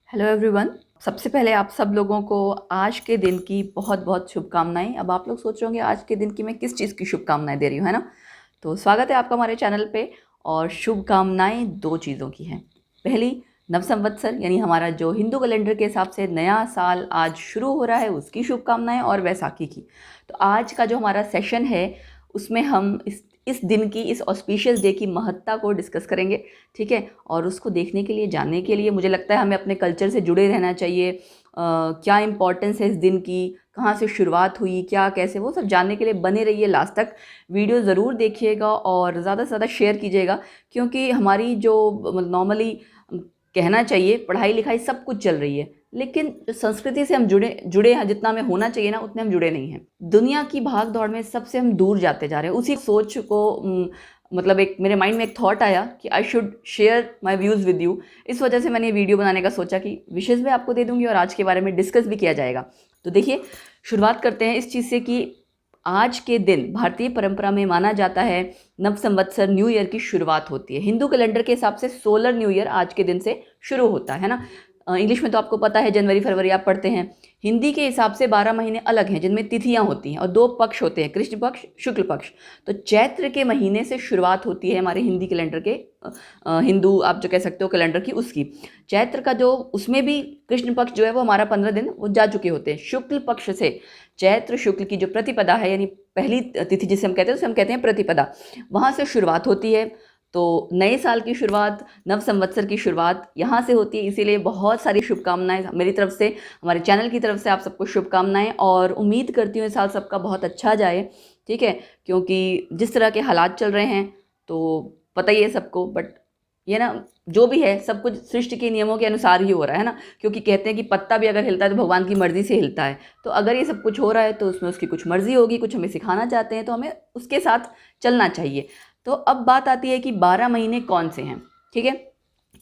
Hello everyone. सबसे पहले आप सब लोगों को आज के दिन की बहुत बहुत शुभकामनाएं। अब आप लोग सोच रहे होंगे आज के दिन की मैं किस चीज़ की शुभकामनाएं दे रही हूँ, है ना। तो स्वागत है आपका हमारे चैनल पे। और शुभकामनाएं दो चीज़ों की हैं। पहली, नव संवत्सर यानी हमारा जो हिंदू कैलेंडर के हिसाब से नया साल आज शुरू हो रहा है उसकी शुभकामनाएं, और वैसाखी की। तो आज का जो हमारा सेशन है उसमें हम इस दिन की, इस ऑस्पिशियस डे की महत्ता को डिस्कस करेंगे, ठीक है। और उसको देखने के लिए, जानने के लिए मुझे लगता है हमें अपने कल्चर से जुड़े रहना चाहिए। क्या इम्पोर्टेंस है इस दिन की, कहाँ से शुरुआत हुई, क्या कैसे, वो सब जानने के लिए बने रहिए लास्ट तक। वीडियो ज़रूर देखिएगा और ज़्यादा से ज़्यादा शेयर कीजिएगा, क्योंकि हमारी जो नॉर्मली कहना चाहिए पढ़ाई लिखाई सब कुछ चल रही है, लेकिन जो संस्कृति से हम जुड़े हैं, जितना हमें होना चाहिए ना उतने हम जुड़े नहीं हैं। दुनिया की भाग दौड़ में सबसे हम दूर जाते जा रहे हैं। उसी सोच को मतलब एक मेरे माइंड में एक थॉट आया कि I should share my views with you. इस वजह से मैंने ये वीडियो बनाने का सोचा कि विशेष भी आपको दे दूंगी और आज के बारे में डिस्कस भी किया जाएगा। तो देखिए, शुरुआत करते हैं इस चीज़ से कि आज के दिन भारतीय परंपरा में माना जाता है नव संवत्सर, न्यू ईयर की शुरुआत होती है। हिंदू कैलेंडर के हिसाब से सोलर न्यू ईयर आज के दिन से शुरू होता है ना। इंग्लिश में तो आपको पता है जनवरी फरवरी आप पढ़ते हैं। हिंदी के हिसाब से 12 महीने अलग हैं जिनमें तिथियां होती हैं और 2 पक्ष होते हैं, कृष्ण पक्ष, शुक्ल पक्ष। तो चैत्र के महीने से शुरुआत होती है हमारे हिंदी कैलेंडर के, हिंदू आप जो कह सकते हो कैलेंडर की, उसकी चैत्र का जो, उसमें भी कृष्ण पक्ष जो है वो हमारा 15 दिन वो जा चुके होते हैं। शुक्ल पक्ष से चैत्र शुक्ल की जो प्रतिपदा है, यानी पहली तिथि जिसे हम कहते हैं उसे हम कहते हैं प्रतिपदा, वहाँ से शुरुआत होती है। तो नए साल की शुरुआत, नव संवत्सर की शुरुआत यहाँ से होती है। इसीलिए बहुत सारी शुभकामनाएं मेरी तरफ से, हमारे चैनल की तरफ से आप सबको शुभकामनाएं, और उम्मीद करती हूँ इस साल सबका बहुत अच्छा जाए, ठीक है। क्योंकि जिस तरह के हालात चल रहे हैं तो पता ही है सबको, बट ये ना जो भी है सब कुछ सृष्टि के नियमों के अनुसार ही हो रहा है ना। क्योंकि कहते हैं कि पत्ता भी अगर हिलता है तो भगवान की मर्जी से हिलता है। तो अगर ये सब कुछ हो रहा है तो उसमें उसकी कुछ मर्जी होगी, कुछ हमें सिखाना चाहते हैं तो हमें उसके साथ चलना चाहिए। तो अब बात आती है कि 12 महीने कौन से हैं, ठीक है।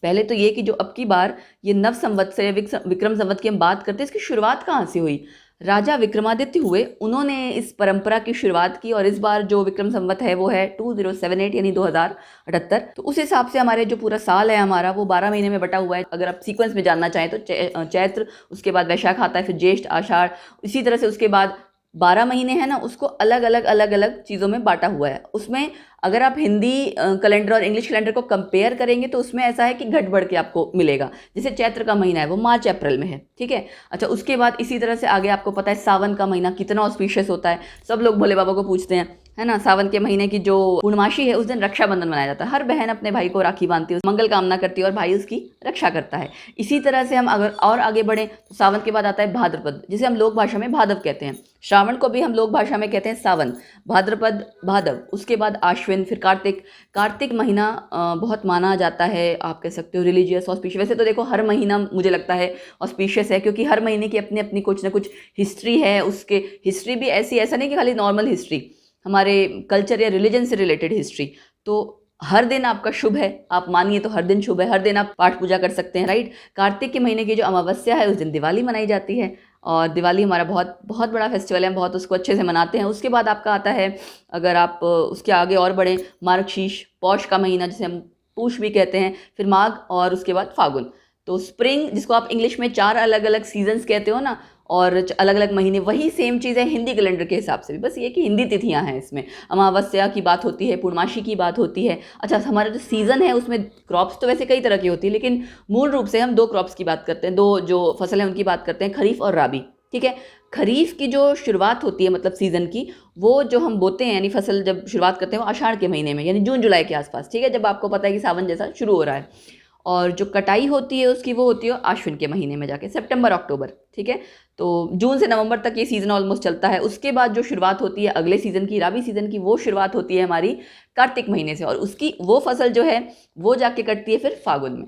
पहले तो ये कि जो अब की बार ये नव संवत्सर या विक्रम संवत की हम बात करते हैं, इसकी शुरुआत कहाँ से हुई। राजा विक्रमादित्य हुए, उन्होंने इस परंपरा की शुरुआत की। और इस बार जो विक्रम संवत है वो है 2078 यानी 2078। तो उस हिसाब से हमारे जो पूरा साल है हमारा वो 12 महीने में बटा हुआ है। अगर आप सीक्वेंस में जानना चाहें तो चैत्र, उसके बाद वैशाख आता है, फिर ज्येष्ठ, आषाढ़, इसी तरह से उसके बाद 12 महीने हैं ना, उसको अलग अलग चीज़ों में बांटा हुआ है। उसमें अगर आप हिंदी कैलेंडर और इंग्लिश कैलेंडर को कंपेयर करेंगे तो उसमें ऐसा है कि घट बढ़ के आपको मिलेगा। जैसे चैत्र का महीना है वो मार्च अप्रैल में है, ठीक है। अच्छा, उसके बाद इसी तरह से आगे आपको पता है सावन का महीना कितना ऑस्पिशियस होता है। सब लोग भोले बाबा को पूछते हैं, है ना। सावन के महीने की जो पूर्णमासी है उस दिन रक्षाबंधन मनाया जाता है। हर बहन अपने भाई को राखी बांधती है, मंगल कामना करती है और भाई उसकी रक्षा करता है। इसी तरह से हम अगर और आगे बढ़ें तो सावन के बाद आता है भाद्रपद, जिसे हम लोक भाषा में भादव कहते हैं। श्रावण को भी हम लोक भाषा में कहते हैं सावन, भाद्रपद, भादव। उसके बाद आश्विन, फिर कार्तिक। कार्तिक महीना बहुत माना जाता है, आप कह सकते हो रिलीजियस, ऑस्पिशियस। वैसे तो देखो हर महीना मुझे लगता है ऑस्पिशियस है, क्योंकि हर महीने की अपनी अपनी कुछ ना कुछ हिस्ट्री है। उसके हिस्ट्री भी ऐसी, ऐसा नहीं कि खाली नॉर्मल हिस्ट्री, हमारे कल्चर या रिलीजन से रिलेटेड हिस्ट्री। तो हर दिन आपका शुभ है, आप मानिए तो हर दिन शुभ है, हर दिन आप पाठ पूजा कर सकते हैं, राइट। कार्तिक के महीने की जो अमावस्या है उस दिन दिवाली मनाई जाती है, और दिवाली हमारा बहुत बहुत बड़ा फेस्टिवल है, हम बहुत उसको अच्छे से मनाते हैं। उसके बाद आपका आता है, अगर आप उसके आगे और बढ़ें, मार्गशीर्ष, पौष का महीना जिसे हम पूष भी कहते हैं, फिर माघ, और उसके बाद फागुन। तो स्प्रिंग, जिसको आप इंग्लिश में 4 अलग अलग सीजन्स कहते हो ना, और अलग अलग महीने, वही सेम चीज़ है हिंदी कैलेंडर के हिसाब से भी, बस ये कि हिंदी तिथियां हैं। इसमें अमावस्या की बात होती है, पूर्णमासी की बात होती है। अच्छा, हमारा जो सीज़न है उसमें क्रॉप्स तो वैसे कई तरह की होती है, लेकिन मूल रूप से हम 2 क्रॉप्स की बात करते हैं, 2 जो फसल है उनकी बात करते हैं, खरीफ और राबी, ठीक है। खरीफ की जो शुरुआत होती है मतलब सीज़न की, वो जो हम बोते हैं यानी फसल जब शुरुआत करते हैं वो आषाढ़ के महीने में, यानी जून जुलाई के आसपास, ठीक है, जब आपको पता है कि सावन जैसा शुरू हो रहा है। और जो कटाई होती है उसकी वो होती है आश्विन के महीने में जाके, सितंबर अक्टूबर, ठीक है। तो जून से नवंबर तक ये सीज़न ऑलमोस्ट चलता है। उसके बाद जो शुरुआत होती है अगले सीज़न की, राबी सीज़न की, वो शुरुआत होती है हमारी कार्तिक महीने से, और उसकी वो फसल जो है वो जाके कटती है फिर फागुन में।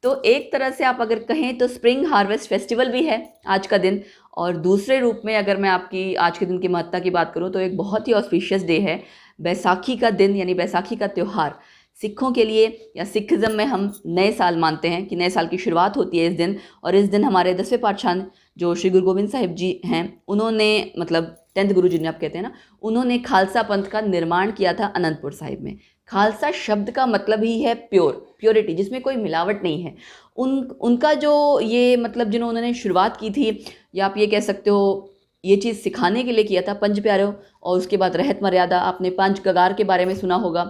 तो एक तरह से आप अगर कहें तो स्प्रिंग हार्वेस्ट फेस्टिवल भी है आज का दिन। और दूसरे रूप में अगर मैं आपकी आज के दिन की महत्ता की बात करूं तो एक बहुत ही ऑस्पिशियस डे है, बैसाखी का दिन, यानी बैसाखी का त्यौहार। सिखों के लिए या सिखिज़म में हम नए साल मानते हैं कि नए साल की शुरुआत होती है इस दिन। और इस दिन हमारे 10वें पातशाह जो श्री गुरु गोबिंद साहिब जी हैं, उन्होंने, मतलब 10th गुरु जी ने आप कहते हैं ना, उन्होंने खालसा पंथ का निर्माण किया था अनंतपुर साहिब में। खालसा शब्द का मतलब ही है प्योरिटी, जिसमें कोई मिलावट नहीं है। उनका जो ये मतलब जिन्होंने शुरुआत की थी, या आप ये कह सकते हो ये चीज़ सिखाने के लिए किया था, पंच प्यारों, और उसके बाद रहत मर्यादा, आपने पांच कगार के बारे में सुना होगा,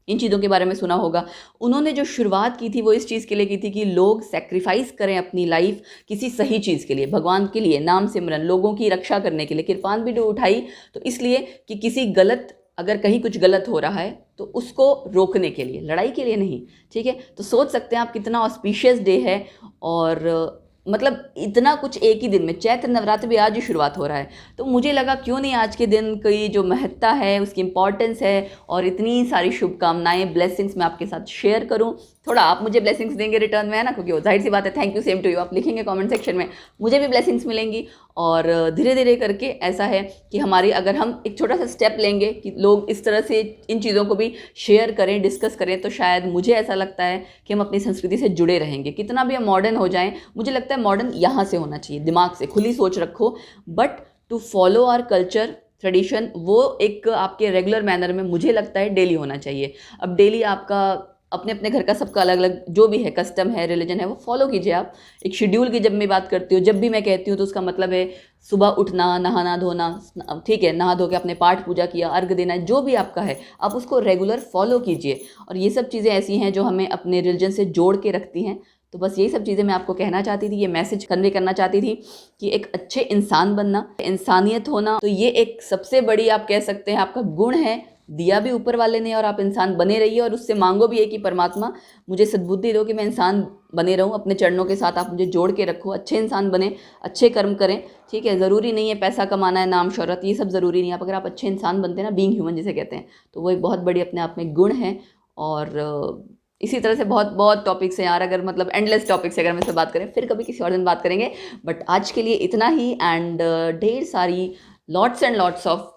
इन चीज़ों के बारे में सुना होगा। उन्होंने जो शुरुआत की थी वो इस चीज़ के लिए की थी कि लोग सेक्रीफाइस करें अपनी लाइफ किसी सही चीज़ के लिए, भगवान के लिए, नाम सिमरन, लोगों की रक्षा करने के लिए। कृपान भी जो उठाई तो इसलिए कि किसी गलत, अगर कहीं कुछ गलत हो रहा है तो उसको रोकने के लिए, लड़ाई के लिए नहीं। ठीक है, तो सोच सकते हैं आप कितना ऑस्पिशियस डे है, और मतलब इतना कुछ एक ही दिन में, चैत्र नवरात्र भी आज ही शुरुआत हो रहा है। तो मुझे लगा क्यों नहीं आज के दिन की जो महत्ता है, उसकी इम्पॉर्टेंस है, और इतनी सारी शुभकामनाएं, ब्लेसिंग्स मैं आपके साथ शेयर करूं। थोड़ा आप मुझे ब्लेसिंग्स देंगे रिटर्न में, है ना, क्योंकि वो जाहिर सी बात है, thank you same to you आप लिखेंगे कमेंट सेक्शन में, मुझे भी ब्लेसिंग्स मिलेंगी। और धीरे धीरे करके ऐसा है कि हमारी, अगर हम एक छोटा सा स्टेप लेंगे कि लोग इस तरह से इन चीज़ों को भी शेयर करें, डिस्कस करें, तो शायद मुझे ऐसा लगता है कि हम अपनी संस्कृति से जुड़े रहेंगे। कितना भी हम मॉडर्न हो जाएं, मुझे लगता है मॉडर्न यहाँ से होना चाहिए, दिमाग से, खुली सोच रखो, but to follow our culture tradition, वो एक आपके रेगुलर मैनर में मुझे लगता है डेली होना चाहिए। अब डेली आपका अपने अपने घर का सबका अलग अलग जो भी है, कस्टम है, रिलीजन है, वो फॉलो कीजिए आप। एक शेड्यूल की जब मैं बात करती हूँ, जब भी मैं कहती हूँ, तो उसका मतलब है सुबह उठना, नहाना धोना, ठीक है, नहा धो के अपने पाठ पूजा किया, अर्घ देना, जो भी आपका है आप उसको रेगुलर फॉलो कीजिए। और ये सब चीज़ें ऐसी हैं जो हमें अपने रिलीजन से जोड़ के रखती हैं। तो बस यही सब चीज़ें मैं आपको कहना चाहती थी, ये मैसेज कन्वे करना चाहती थी कि एक अच्छे इंसान बनना, इंसानियत होना, तो ये एक सबसे बड़ी, आप कह सकते हैं, आपका गुण है, दिया भी ऊपर वाले ने, और आप इंसान बने रहिए। और उससे मांगो भी है कि परमात्मा मुझे सद्बुद्धि दो कि मैं इंसान बने रहूं, अपने चरणों के साथ आप मुझे जोड़ के रखो, अच्छे इंसान बने, अच्छे कर्म करें। ठीक है, ज़रूरी नहीं है पैसा कमाना है, नाम शोहरत, ये सब ज़रूरी नहीं है। अगर आप अच्छे इंसान बनते हैं ना, बीइंग ह्यूमन जिसे कहते हैं, तो वो एक बहुत बड़ी अपने आप में गुण है। और इसी तरह से बहुत बहुत टॉपिक्स हैं यार, अगर मतलब एंडलेस टॉपिक्स है, अगर हम इससे बात करें, फिर कभी किसी और दिन बात करेंगे। बट आज के लिए इतना ही, एंड ढेर सारी lots and lots of,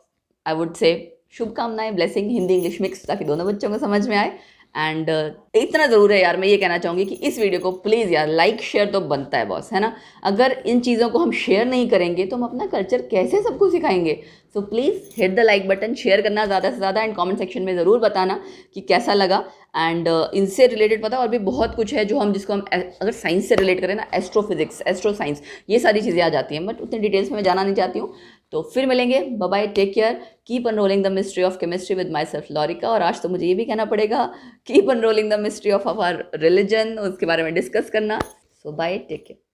I would say, शुभकामनाएं, ब्लेसिंग, हिंदी इंग्लिश मिक्स, ताकि दोनों बच्चों को समझ में आए। एंड इतना ज़रूर है यार, मैं ये कहना चाहूँगी कि इस वीडियो को प्लीज़ यार लाइक शेयर तो बनता है बॉस, है ना। अगर इन चीज़ों को हम शेयर नहीं करेंगे तो हम अपना कल्चर कैसे सबको सिखाएंगे। So please hit the like button, share करना ज़्यादा से ज़्यादा, एंड कमेंट सेक्शन में ज़रूर बताना कि कैसा लगा। एंड इनसे रिलेटेड पता और भी बहुत कुछ है जो हम, जिसको हम अगर साइंस से रिलेट करें ना, एस्ट्रोफिजिक्स, एस्ट्रो साइंस, ये सारी चीज़ें आ जाती हैं, बट उतनी डिटेल्स में मैं जाना नहीं चाहती हूँ। तो फिर मिलेंगे, bye bye, take care, keep unrolling the mystery of chemistry with myself Lorika. और आज तो मुझे ये भी कहना पड़ेगा, keep unrolling the mystery of our religion, उसके बारे में डिस्कस करना। So bye, take care.